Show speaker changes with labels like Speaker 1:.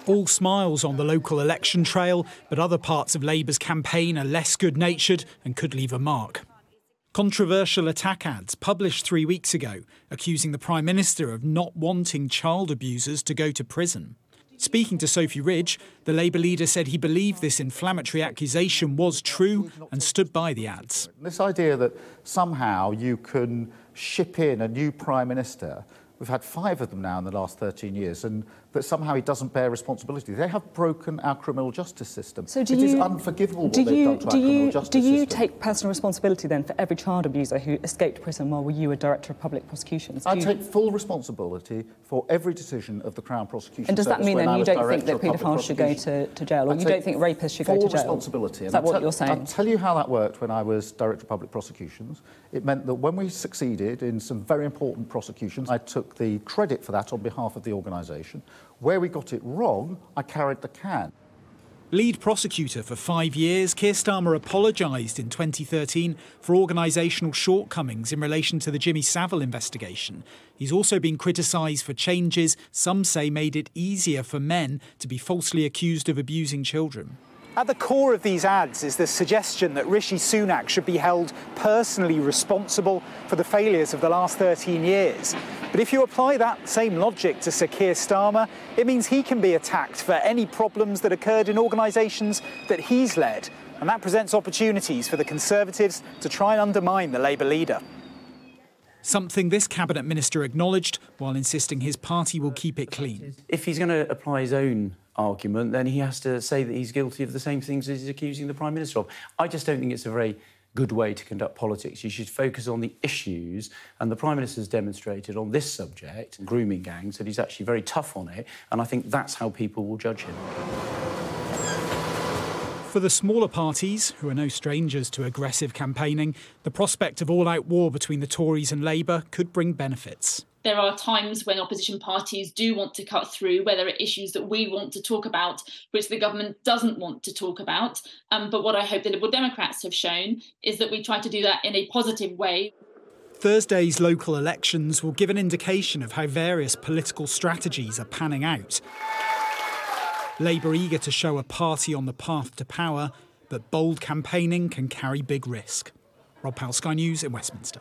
Speaker 1: All smiles on the local election trail, but other parts of Labour's campaign are less good-natured and could leave a mark. Controversial attack ads published 3 weeks ago, accusing the Prime Minister of not wanting child abusers to go to prison. Speaking to Sophy Ridge, the Labour leader said he believed this inflammatory accusation was true and stood by the ads.
Speaker 2: This idea that somehow you can ship in a new Prime Minister, we've had 5 of them now in the last 13 years, and that somehow he doesn't bear responsibility. They have broken our criminal justice system.
Speaker 3: So
Speaker 2: it is unforgivable what they've done to our criminal justice system.
Speaker 3: Do you take personal responsibility then for every child abuser who escaped prison while you were Director of Public Prosecutions?
Speaker 2: I take full responsibility for every decision of the Crown Prosecution Service.
Speaker 3: And does that mean then you don't think that paedophiles should go to jail, or you don't think rapists should go to jail?
Speaker 2: Full responsibility.
Speaker 3: Is that what you're saying?
Speaker 2: I'll tell you how that worked when I was Director of Public Prosecutions. It meant that when we succeeded in some very important prosecutions, I took the credit for that on behalf of the organisation. Where we got it wrong, I carried the can.
Speaker 1: Lead prosecutor for 5 years, Keir Starmer apologised in 2013 for organisational shortcomings in relation to the Jimmy Savile investigation. He's also been criticised for changes some say made it easier for men to be falsely accused of abusing children. At the core of these ads is the suggestion that Rishi Sunak should be held personally responsible for the failures of the last 13 years. But if you apply that same logic to Sir Keir Starmer, it means he can be attacked for any problems that occurred in organisations that he's led. And that presents opportunities for the Conservatives to try and undermine the Labour leader. Something this Cabinet Minister acknowledged while insisting his party will keep it clean.
Speaker 4: If he's going to apply his own argument, then he has to say that he's guilty of the same things as he's accusing the Prime Minister of. I just don't think it's a very good way to conduct politics. You should focus on the issues, and the Prime Minister's demonstrated on this subject, grooming gangs, that he's actually very tough on it, and I think that's how people will judge him. For the smaller parties, who are no strangers to aggressive campaigning, the prospect of all-out war between the Tories and Labour could bring benefits.
Speaker 5: There are times when opposition parties do want to cut through, where there are issues that we want to talk about, which the government doesn't want to talk about. But what I hope the Liberal Democrats have shown is that we try to do that in a positive way.
Speaker 1: Thursday's local elections will give an indication of how various political strategies are panning out. Labour eager to show a party on the path to power, but bold campaigning can carry big risk. Rob Powell, Sky News in Westminster.